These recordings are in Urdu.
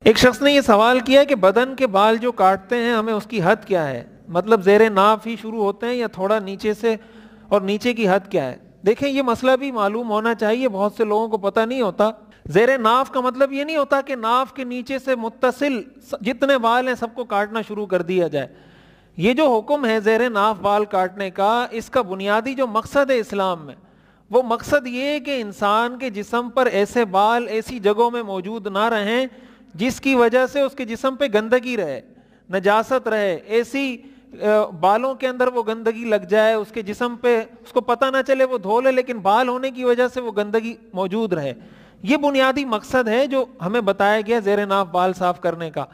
ایک شخص نے یہ سوال کیا کہ بدن کے بال جو کاٹتے ہیں ہمیں اس کی حد کیا ہے؟ مطلب زیر ناف ہی شروع ہوتے ہیں یا تھوڑا نیچے سے، اور نیچے کی حد کیا ہے؟ دیکھیں یہ مسئلہ بھی معلوم ہونا چاہیے، بہت سے لوگوں کو پتہ نہیں ہوتا۔ زیر ناف کا مطلب یہ نہیں ہوتا کہ ناف کے نیچے سے متصل جتنے بال ہیں سب کو کاٹنا شروع کر دیا جائے۔ یہ جو حکم ہے زیر ناف بال کاٹنے کا، اس کا بنیادی جو مقصد ہے اسلام میں، وہ مقصد یہ ہے کہ انسان کے جسم پر ایسے بال ایسی جگہوں میں موجود نہ رہیں جس کی وجہ سے اس کے جسم پہ گندگی رہے، نجاست رہے، ایسی بالوں کے اندر وہ گندگی لگ جائے، اس کے جسم پہ اس کو پتہ نہ چلے وہ دھو لے، لیکن بال ہونے کی وجہ سے وہ گندگی موجود رہے۔ یہ بنیادی مقصد ہے جو ہمیں بتایا گیا زیر ناف بال صاف کرنے کا۔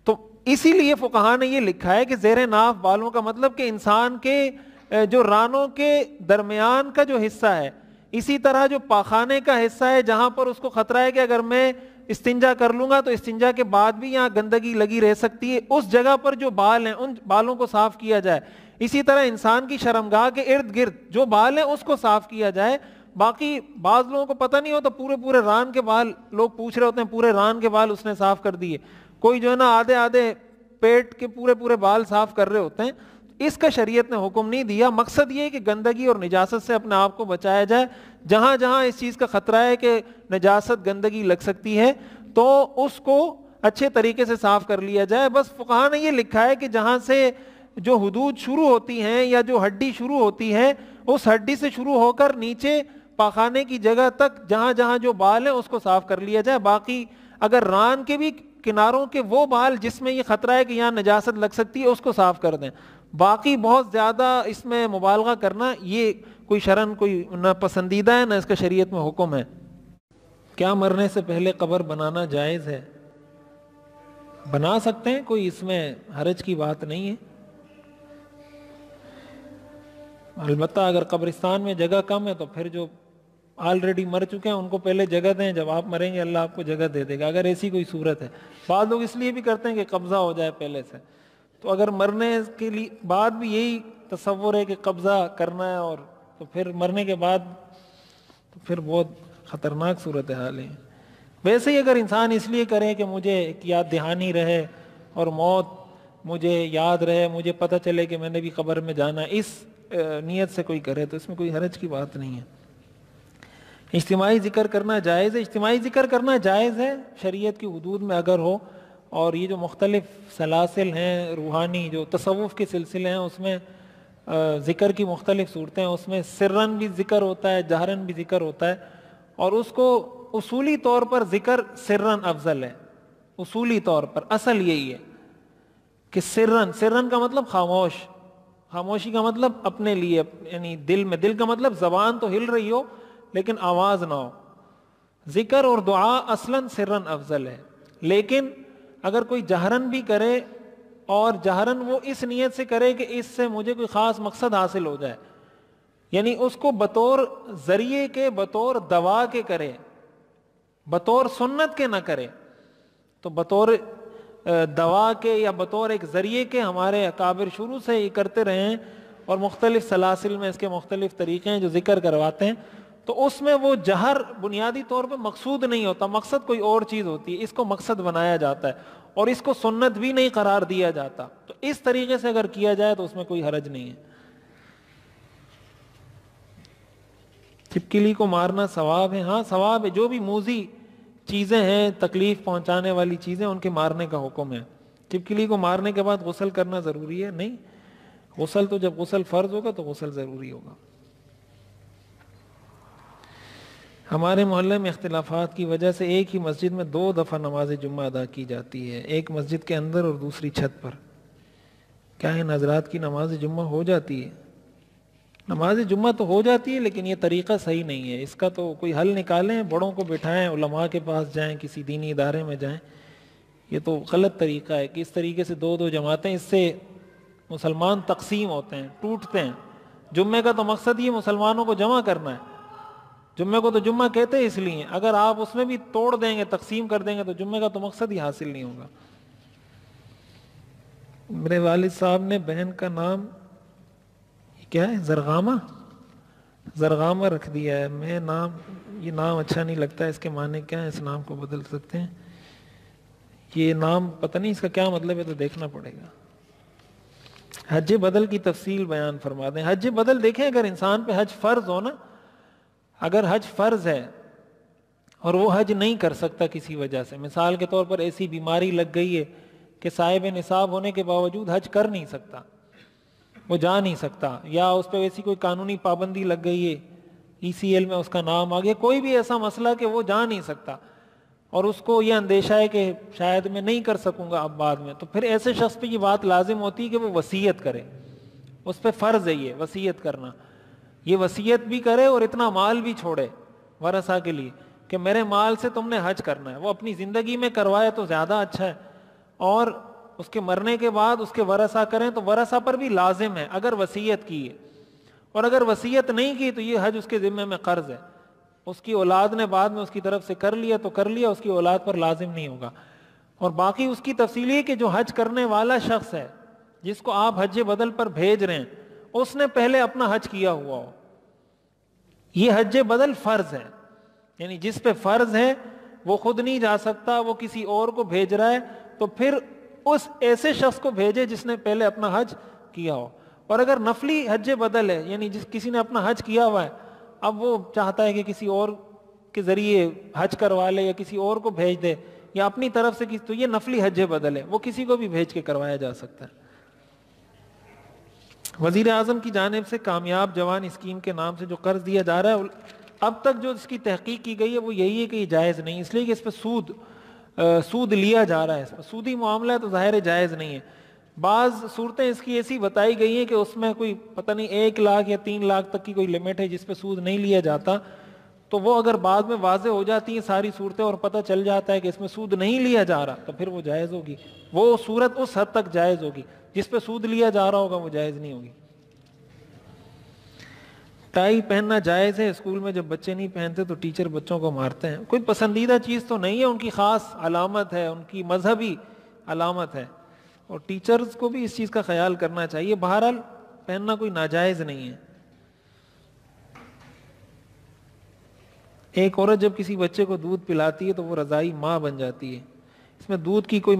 تو اسی لیے فقہا نے یہ لکھا ہے کہ زیر ناف بالوں کا مطلب کہ انسان کے جو رانوں کے درمیان کا جو حصہ ہے، اسی طرح جو پاخانے کا حصہ ہے جہاں پر اس کو خطرہ ہے کہ اگر میں استنجا کر لوں گا تو استنجا کے بعد بھی یہاں گندگی لگی رہ سکتی ہے، اس جگہ پر جو بال ہیں ان بالوں کو صاف کیا جائے۔ اسی طرح انسان کی شرمگاہ کے ارد گرد جو بال ہیں اس کو صاف کیا جائے۔ باقی بعض لوگوں کو پتہ نہیں ہوتا، پورے ران کے بال لوگ پوچھ رہے ہوتے ہیں، پورے ران کے بال اس نے صاف کر دیے، کوئی جو ہے نا آدھے پیٹ کے پورے بال صاف کر رہے ہوتے ہیں۔ اس کا شریعت نے حکم نہیں دیا۔ مقصد یہ ہے کہ گندگی اور نجاست سے اپنے آپ کو بچایا جائے۔ جہاں جہاں اس چیز کا خطرہ ہے کہ نجاست گندگی لگ سکتی ہے تو اس کو اچھے طریقے سے صاف کر لیا جائے۔ بس فقہا نے یہ لکھا ہے کہ جہاں سے جو حدود شروع ہوتی ہیں یا جو ہڈی شروع ہوتی ہے، اس ہڈی سے شروع ہو کر نیچے پاخانے کی جگہ تک جہاں جہاں جو بال ہیں اس کو صاف کر لیا جائے۔ باقی اگر ران کے بھی کناروں کے وہ بال جس میں یہ خطرہ ہے کہ یہاں نجاست لگ سکتی ہے اس کو صاف کر دیں۔ باقی بہت زیادہ اس میں مبالغہ کرنا یہ کوئی شرعن کوئی نہ پسندیدہ ہے نہ اس کا شریعت میں حکم ہے۔ کیا مرنے سے پہلے قبر بنانا جائز ہے؟ بنا سکتے ہیں، کوئی اس میں حرج کی بات نہیں ہے۔ البتہ اگر قبرستان میں جگہ کم ہے تو پھر جو آلریڈی مر چکے ہیں ان کو پہلے جگہ دیں، جب آپ مریں گے اللہ آپ کو جگہ دے دے گا، اگر ایسی کوئی صورت ہے۔ بعض لوگ اس لیے بھی کرتے ہیں کہ قبضہ ہو جائے پہلے سے، تو اگر مرنے کے لیے بعد بھی یہی تصور ہے کہ قبضہ کرنا ہے، اور تو پھر مرنے کے بعد تو پھر بہت خطرناک صورتحال ہے۔ ویسے ہی اگر انسان اس لیے کرے کہ مجھے ایک یاد دہانی رہے اور موت مجھے یاد رہے، مجھے پتہ چلے کہ میں نے بھی قبر میں جانا، اس نیت سے کوئی کرے تو اس میں کوئی حرج کی بات نہیں ہے۔ اجتماعی ذکر کرنا جائز ہے؟ اجتماعی ذکر کرنا جائز ہے شریعت کی حدود میں اگر ہو، اور یہ جو مختلف سلاسل ہیں روحانی جو تصوف کے سلسلے ہیں اس میں ذکر کی مختلف صورتیں ہیں، اس میں سرن بھی ذکر ہوتا ہے، جہرن بھی ذکر ہوتا ہے، اور اس کو اصولی طور پر ذکر سرن افضل ہے۔ اصولی طور پر اصل یہی ہے کہ سرن کا مطلب خاموش، خاموشی کا مطلب اپنے لیے، یعنی دل میں، دل کا مطلب زبان تو ہل رہی ہو لیکن آواز نہ ہو۔ ذکر اور دعا اصلاً سرن افضل ہے، لیکن اگر کوئی جہرن بھی کرے اور جہرن وہ اس نیت سے کرے کہ اس سے مجھے کوئی خاص مقصد حاصل ہو جائے، یعنی اس کو بطور ذریعے کے، بطور دوا کے کرے، بطور سنت کے نہ کرے، تو بطور دوا کے یا بطور ایک ذریعے کے ہمارے اکابر شروع سے یہ کرتے رہے ہیں، اور مختلف سلاسل میں اس کے مختلف طریقے ہیں جو ذکر کرواتے ہیں، تو اس میں وہ جہر بنیادی طور پہ مقصود نہیں ہوتا، مقصد کوئی اور چیز ہوتی ہے، اس کو مقصد بنایا جاتا ہے اور اس کو سنت بھی نہیں قرار دیا جاتا۔ تو اس طریقے سے اگر کیا جائے تو اس میں کوئی حرج نہیں ہے۔ چھپکلی کو مارنا ثواب ہے؟ ہاں ثواب ہے، جو بھی موذی چیزیں ہیں، تکلیف پہنچانے والی چیزیں، ان کے مارنے کا حکم ہے۔ چھپکلی کو مارنے کے بعد غسل کرنا ضروری ہے؟ نہیں، غسل تو جب غسل فرض ہوگا تو غسل ضروری ہوگا۔ ہمارے محلے میں اختلافات کی وجہ سے ایک ہی مسجد میں 2 دفعہ نماز جمعہ ادا کی جاتی ہے، ایک مسجد کے اندر اور دوسری چھت پر۔ کیا ان حضرات کی نماز جمعہ ہو جاتی ہے؟ نماز جمعہ تو ہو جاتی ہے، لیکن یہ طریقہ صحیح نہیں ہے، اس کا تو کوئی حل نکالیں، بڑوں کو بٹھائیں، علماء کے پاس جائیں، کسی دینی ادارے میں جائیں۔ یہ تو غلط طریقہ ہے کہ اس طریقے سے 2 جماعتیں، اس سے مسلمان تقسیم ہوتے ہیں، ٹوٹتے ہیں۔ جمعے کا تو مقصد یہ مسلمانوں کو جمع کرنا ہے، جمعے کو تو جمعہ کہتے ہیں اس لیے، اگر آپ اس میں بھی توڑ دیں گے، تقسیم کر دیں گے تو جمعے کا تو مقصد ہی حاصل نہیں ہوگا۔ میرے والد صاحب نے بہن کا نام کیا ہے، زرغامہ رکھ دیا ہے، میں یہ نام اچھا نہیں لگتا، اس کے معنی کیا ہے، اس نام کو بدل سکتے ہیں؟ یہ نام پتہ نہیں اس کا کیا مطلب ہے، تو دیکھنا پڑے گا. حج بدل کی تفصیل بیان فرما دیں. حج بدل دیکھیں، اگر انسان پہ حج فرض ہو نا، اگر حج فرض ہے اور وہ حج نہیں کر سکتا کسی وجہ سے، مثال کے طور پر ایسی بیماری لگ گئی ہے کہ صاحب نصاب ہونے کے باوجود حج کر نہیں سکتا، وہ جا نہیں سکتا، یا اس پہ ایسی کوئی قانونی پابندی لگ گئی ہے، ECL میں اس کا نام آ گیا، کوئی بھی ایسا مسئلہ کہ وہ جا نہیں سکتا اور اس کو یہ اندیشہ ہے کہ شاید میں نہیں کر سکوں گا اب بعد میں، تو پھر ایسے شخص پہ یہ بات لازم ہوتی ہے کہ وہ وصیت کرے. اس پہ فرض ہے یہ وصیت کرنا، یہ وصیت بھی کرے اور اتنا مال بھی چھوڑے ورثہ کے لیے کہ میرے مال سے تم نے حج کرنا ہے. وہ اپنی زندگی میں کروائے تو زیادہ اچھا ہے، اور اس کے مرنے کے بعد اس کے ورثہ کریں تو ورثہ پر بھی لازم ہے اگر وصیت کی ہے، اور اگر وصیت نہیں کی تو یہ حج اس کے ذمہ میں قرض ہے. اس کی اولاد نے بعد میں اس کی طرف سے کر لیا تو کر لیا، اس کی اولاد پر لازم نہیں ہوگا. اور باقی اس کی تفصیل یہ کہ جو حج کرنے والا شخص ہے جس کو آپ حج بدل پر بھیج رہے ہیں، اس نے پہلے اپنا حج کیا ہوا ہو. یہ حج بدل فرض ہے، یعنی جس پہ فرض ہے وہ خود نہیں جا سکتا، وہ کسی اور کو بھیج رہا ہے، تو پھر اس ایسے شخص کو بھیجے جس نے پہلے اپنا حج کیا ہو. اور اگر نفلی حج بدل ہے، یعنی کسی نے اپنا حج کیا ہوا ہے، اب وہ چاہتا ہے کہ کسی اور کے ذریعے حج کروا لے یا کسی اور کو بھیج دے یا اپنی طرف سے تو یہ نفلی حج بدل ہے، وہ کسی کو بھی بھیج کے کروایا جا سکتا ہے. وزیر اعظم کی جانب سے کامیاب جوان اسکیم کے نام سے جو قرض دیا جا رہا ہے، اب تک جو اس کی تحقیق کی گئی ہے وہ یہی ہے کہ یہ جائز نہیں، اس لیے کہ اس پہ سود لیا جا رہا ہے، اس پہ سودی معاملہ ہے تو ظاہر جائز نہیں ہے. بعض صورتیں اس کی ایسی بتائی گئی ہیں کہ اس میں کوئی پتہ نہیں 1 لاکھ یا 3 لاکھ تک کی کوئی لمٹ ہے جس پہ سود نہیں لیا جاتا، تو وہ اگر بعد میں واضح ہو جاتی ہیں ساری صورتیں اور پتہ چل جاتا ہے کہ اس میں سود نہیں لیا جا رہا، تو پھر وہ جائز ہوگی. وہ صورت اس حد تک جائز ہوگی، جس پہ سود لیا جا رہا ہوگا وہ جائز نہیں ہوگی. ٹائی پہننا جائز ہے، اسکول میں جب بچے نہیں پہنتے تو ٹیچر بچوں کو مارتے ہیں. کوئی پسندیدہ چیز تو نہیں ہے، ان کی خاص علامت ہے، ان کی مذہبی علامت ہے، اور ٹیچرز کو بھی اس چیز کا خیال کرنا چاہیے. بہرحال پہننا کوئی ناجائز نہیں ہے. ایک عورت جب کسی بچے کو دودھ پلاتی ہے تو وہ رضائی ماں بن جاتی ہے. اس میں دودھ کی کوئی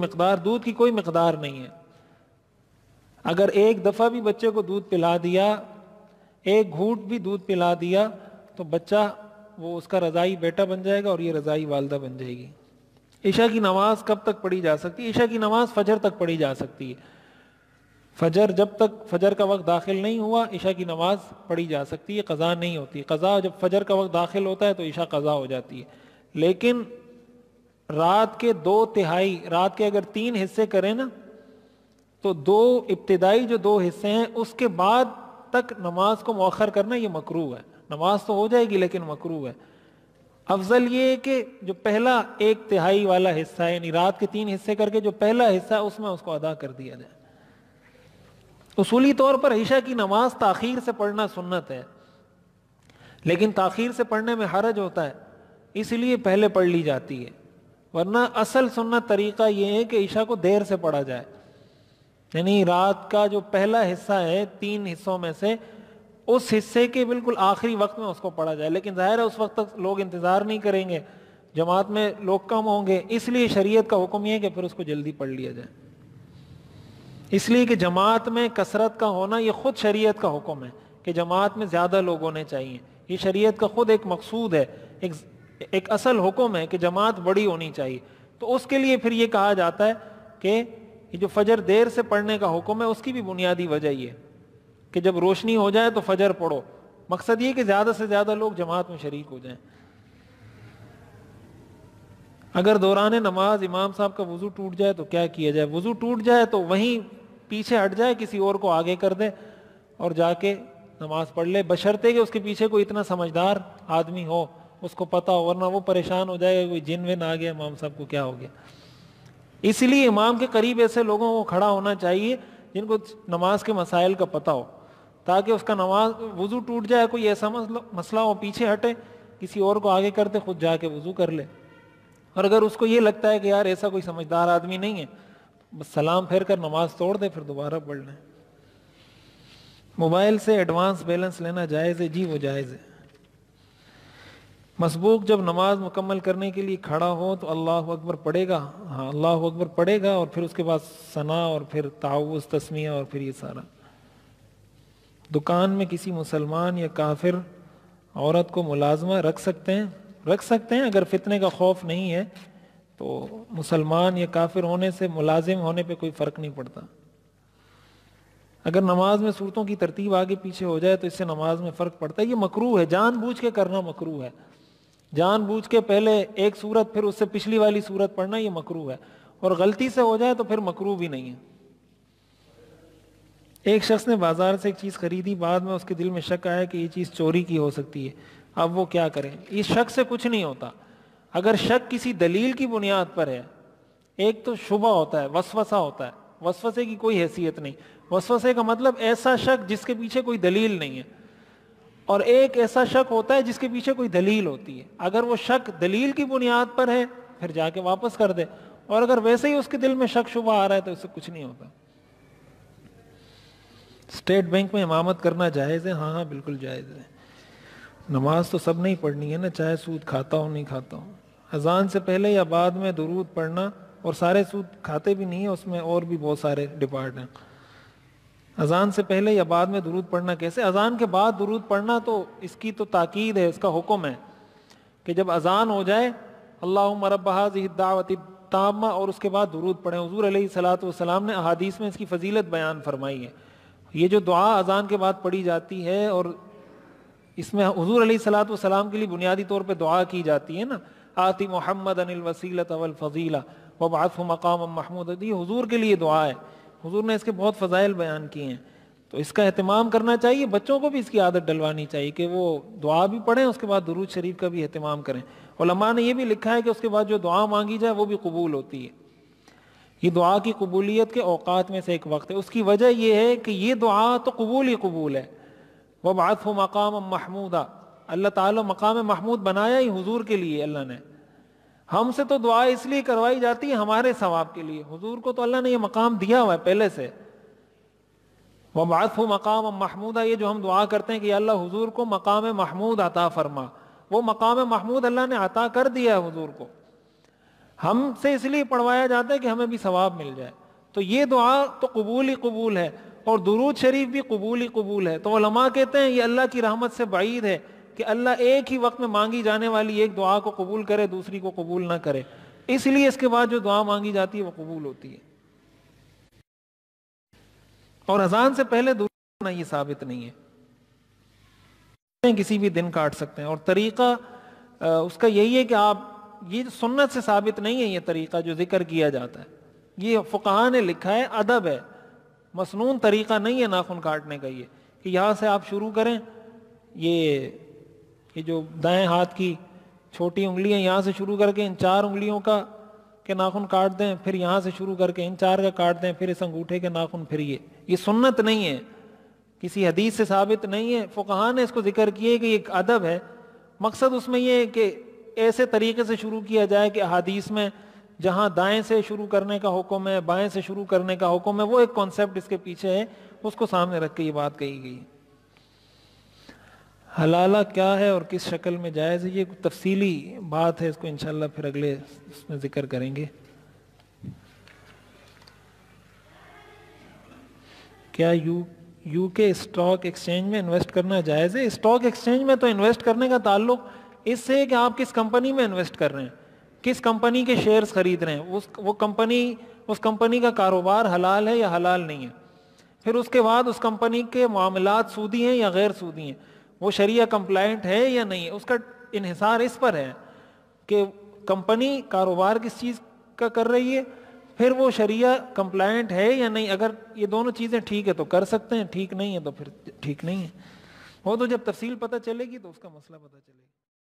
مقدار نہیں ہے. اگر ایک دفعہ بھی بچے کو دودھ پلا دیا، ایک گھونٹ بھی دودھ پلا دیا، تو بچہ وہ اس کا رضائی بیٹا بن جائے گا اور یہ رضائی والدہ بن جائے گی. عشاء کی نماز کب تک پڑھی جا سکتی ہے؟ عشاء کی نماز فجر تک پڑھی جا سکتی ہے. جب تک فجر کا وقت داخل نہیں ہوا عشاء کی نماز پڑھی جا سکتی ہے، قضا نہیں ہوتی. قضا جب فجر کا وقت داخل ہوتا ہے تو عشاء قضا ہو جاتی ہے. لیکن رات کے 2/3، رات کے اگر 3 حصے کریں نا، تو ابتدائی جو 2 حصے ہیں اس کے بعد تک نماز کو مؤخر کرنا یہ مکروہ ہے. نماز تو ہو جائے گی لیکن مکروہ ہے. افضل یہ ہے کہ جو پہلا 1/3 والا حصہ ہے، یعنی رات کے 3 حصے کر کے جو پہلا حصہ ہے اس میں اس کو ادا کر دیا جائے. اصولی طور پر عشاء کی نماز تاخیر سے پڑھنا سنت ہے، لیکن تاخیر سے پڑھنے میں حرج ہوتا ہے، اس لیے پہلے پڑھ لی جاتی ہے. ورنہ اصل سنت طریقہ یہ ہے کہ عشاء کو دیر سے پڑھا جائے، یعنی رات کا جو پہلا حصہ ہے 3 حصوں میں سے اس حصے کے بالکل آخری وقت میں اس کو پڑھا جائے. لیکن ظاہر ہے اس وقت تک لوگ انتظار نہیں کریں گے، جماعت میں لوگ کم ہوں گے، اس لیے شریعت کا حکم یہ ہے کہ پھر اس کو جلدی پڑھ لیا جائے. اس لیے کہ جماعت میں کثرت کا ہونا یہ خود شریعت کا حکم ہے کہ جماعت میں زیادہ لوگ ہونے چاہیے. یہ شریعت کا خود ایک مقصود ہے، ایک اصل حکم ہے کہ جماعت بڑی ہونی چاہیے. تو اس کے لیے پھر یہ کہا جاتا ہے کہ یہ جو فجر دیر سے پڑھنے کا حکم ہے اس کی بھی بنیادی وجہ یہ کہ جب روشنی ہو جائے تو فجر پڑھو. مقصد یہ کہ زیادہ سے زیادہ لوگ جماعت میں شریک ہو جائیں. اگر دوران نماز امام صاحب کا وضو ٹوٹ جائے تو کیا کیا جائے؟ وضو ٹوٹ جائے تو وہیں پیچھے ہٹ جائے، کسی اور کو آگے کر دے اور جا کے نماز پڑھ لے، بشرطے کہ اس کے پیچھے کوئی اتنا سمجھدار آدمی ہو، اس کو پتہ ہو، ورنہ وہ پریشان ہو جائے گا، کوئی جن ون آ گیا امام صاحب کو کیا ہو گیا. اس لیے امام کے قریب ایسے لوگوں کو کھڑا ہونا چاہیے جن کو نماز کے مسائل کا پتہ ہو، تاکہ اس کا نماز وضو ٹوٹ جائے، کوئی ایسا مسئلہ ہو پیچھے ہٹے، کسی اور کو آگے کرتے، خود جا کے وضو کر لے. اور اگر اس کو یہ لگتا ہے کہ یار ایسا کوئی سمجھدار آدمی نہیں ہے، بس سلام پھیر کر نماز توڑ دے، پھر دوبارہ پڑھ لیں. موبائل سے ایڈوانس بیلنس لینا جائز ہے؟ جی وہ جائز ہے. مسبوق جب نماز مکمل کرنے کے لیے کھڑا ہو تو اللہ اکبر پڑھے گا؟ ہاں اللہ اکبر پڑھے گا، اور پھر اس کے بعد ثنا اور پھر تعوذ تسمیہ اور پھر یہ سارا۔ دکان میں کسی مسلمان یا کافر عورت کو ملازمہ رکھ سکتے ہیں؟ رکھ سکتے ہیں، اگر فتنے کا خوف نہیں ہے تو مسلمان یا کافر ہونے سے ملازم ہونے پہ کوئی فرق نہیں پڑتا۔ اگر نماز میں صورتوں کی ترتیب آگے پیچھے ہو جائے تو اس سے نماز میں فرق پڑتا ہے، یہ مکروہ ہے، جان بوجھ کے کرنا مکروہ ہے، جان بوجھ کے پہلے ایک صورت پھر اس سے پچھلی والی صورت پڑھنا یہ مکروہ ہے، اور غلطی سے ہو جائے تو پھر مکروہ بھی نہیں ہے۔ ایک شخص نے بازار سے ایک چیز خریدی، بعد میں اس کے دل میں شک آیا کہ یہ چیز چوری کی ہو سکتی ہے، اب وہ کیا کرے؟ اس شک سے کچھ نہیں ہوتا، اگر شک کسی دلیل کی بنیاد پر ہے۔ ایک تو شبہ ہوتا ہے، وسوسہ ہوتا ہے، وسوسے کی کوئی حیثیت نہیں، وسوسے کا مطلب ایسا شک جس کے پیچھے کوئی دلیل نہیں ہے، اور ایک ایسا شک ہوتا ہے جس کے پیچھے کوئی دلیل ہوتی ہے۔ اگر وہ شک دلیل کی بنیاد پر ہے پھر جا کے واپس کر دے، اور اگر ویسے ہی اس کے دل میں شک شبہ آ رہا ہے تو اس سے کچھ نہیں ہوتا۔ اسٹیٹ بینک میں امامت کرنا جائز ہے؟ ہاں بالکل جائز ہے۔ نماز تو سب نہیں پڑھنی ہے نا، چاہے سود کھاتا ہوں نہیں کھاتا ہوں۔ اذان سے پہلے یا بعد میں درود پڑھنا، اور سارے سود کھاتے بھی نہیں ہیں، اس میں اور بھی بہت سارے ڈپارٹ ہیں۔ اذان سے پہلے یا بعد میں درود پڑھنا کیسے؟ اذان کے بعد درود پڑھنا تو اس کی تو تاکید ہے، اس کا حکم ہے کہ جب اذان ہو جائے اللہم رب ہذہ الدعوۃ التامہ، اور اس کے بعد درود پڑھیں۔ حضور علیہ الصلوۃ والسلام نے احادیث میں اس کی فضیلت بیان فرمائی ہے۔ یہ جو دعا اذان کے بعد پڑھی جاتی ہے، اور اس میں حضور علیہ الصلوۃ والسلام کے لیے بنیادی طور پہ دعا کی جاتی ہے نا، آتی محمدًا الوسیلۃ والفضیلہ وابعثہ مقاما محمودا، یہ حضور کے لیے دعا ہے، حضور نے اس کے بہت فضائل بیان کیے ہیں، تو اس کا اہتمام کرنا چاہیے۔ بچوں کو بھی اس کی عادت ڈلوانی چاہیے کہ وہ دعا بھی پڑھیں، اس کے بعد درود شریف کا بھی اہتمام کریں۔ علماء نے یہ بھی لکھا ہے کہ اس کے بعد جو دعا مانگی جائے وہ بھی قبول ہوتی ہے۔ یہ دعا کی قبولیت کے اوقات میں سے ایک وقت ہے۔ اس کی وجہ یہ ہے کہ یہ دعا تو قبول ہی قبول ہے۔ وابعثہ مقاما محمودا، اللہ تعالیٰ مقام محمود بنایا ہی حضور کے لیے اللہ نے۔ ہم سے تو دعا اس لیے کروائی جاتی ہے ہمارے ثواب کے لیے، حضور کو تو اللہ نے یہ مقام دیا ہوا ہے پہلے سے۔ وابعثہ مقاما محمودا، یہ جو ہم دعا کرتے ہیں کہ یا اللہ حضور کو مقام محمود عطا فرما، وہ مقام محمود اللہ نے عطا کر دیا ہے حضور کو، ہم سے اس لیے پڑھوایا جاتا ہے کہ ہمیں بھی ثواب مل جائے۔ تو یہ دعا تو قبول ہی قبول ہے، اور درود شریف بھی قبول ہی قبول ہے۔ تو علماء کہتے ہیں یہ اللہ کی رحمت سے بعید ہے کہ اللہ ایک ہی وقت میں مانگی جانے والی ایک دعا کو قبول کرے، دوسری کو قبول نہ کرے، اس لیے اس کے بعد جو دعا مانگی جاتی ہے وہ قبول ہوتی ہے۔ اور اذان سے پہلے درود پڑھنا یہ ثابت نہیں ہے، کسی بھی دن کاٹ سکتے ہیں، اور طریقہ اس کا یہی ہے کہ آپ، یہ سنت سے ثابت نہیں ہے یہ طریقہ جو ذکر کیا جاتا ہے، یہ فقہاء نے لکھا ہے، ادب ہے، مسنون طریقہ نہیں ہے ناخن کاٹنے کا، یہ کہ یہاں سے آپ شروع کریں، یہ جو دائیں ہاتھ کی چھوٹی انگلیاں یہاں سے شروع کر کے ان 4 انگلیوں کا کے ناخن کاٹ دیں، پھر یہاں سے شروع کر کے ان 4 کا کاٹ دیں، پھر اس انگوٹھے کے ناخن، پھر یہ سنت نہیں ہے، کسی حدیث سے ثابت نہیں ہے۔ فقہاء نے اس کو ذکر کیا کہ یہ ایک ادب ہے، مقصد اس میں یہ ہے کہ ایسے طریقے سے شروع کیا جائے کہ احادیث میں جہاں دائیں سے شروع کرنے کا حکم ہے، بائیں سے شروع کرنے کا حکم ہے، وہ ایک کانسیپٹ اس کے پیچھے ہے، اس کو سامنے رکھ کے یہ بات کہی گئی۔ حلالہ کیا ہے اور کس شکل میں جائز ہے، یہ تفصیلی بات ہے، اس کو انشاءاللہ پھر اگلے اس میں ذکر کریں گے۔ کیا یو کے اسٹاک ایکسچینج میں انویسٹ کرنا جائز ہے؟ اسٹاک ایکسچینج میں تو انویسٹ کرنے کا تعلق اس سے ہے کہ آپ کس کمپنی میں انویسٹ کر رہے ہیں، کس کمپنی کے شیئرز خرید رہے ہیں، اس کمپنی کا کاروبار حلال ہے یا حلال نہیں ہے، پھر اس کے بعد اس کمپنی کے معاملات سودی ہیں یا غیر سودی ہیں، وہ شریعہ کمپلائنٹ ہے یا نہیں ہے، اس کا انحصار اس پر ہے کہ کمپنی کاروبار کس چیز کا کر رہی ہے، پھر وہ شریعہ کمپلائنٹ ہے یا نہیں۔ اگر یہ دونوں چیزیں ٹھیک ہے تو کر سکتے ہیں، ٹھیک نہیں ہے تو پھر ٹھیک نہیں ہے، وہ تو جب تفصیل پتہ چلے گی تو اس کا مسئلہ پتہ چلے گا۔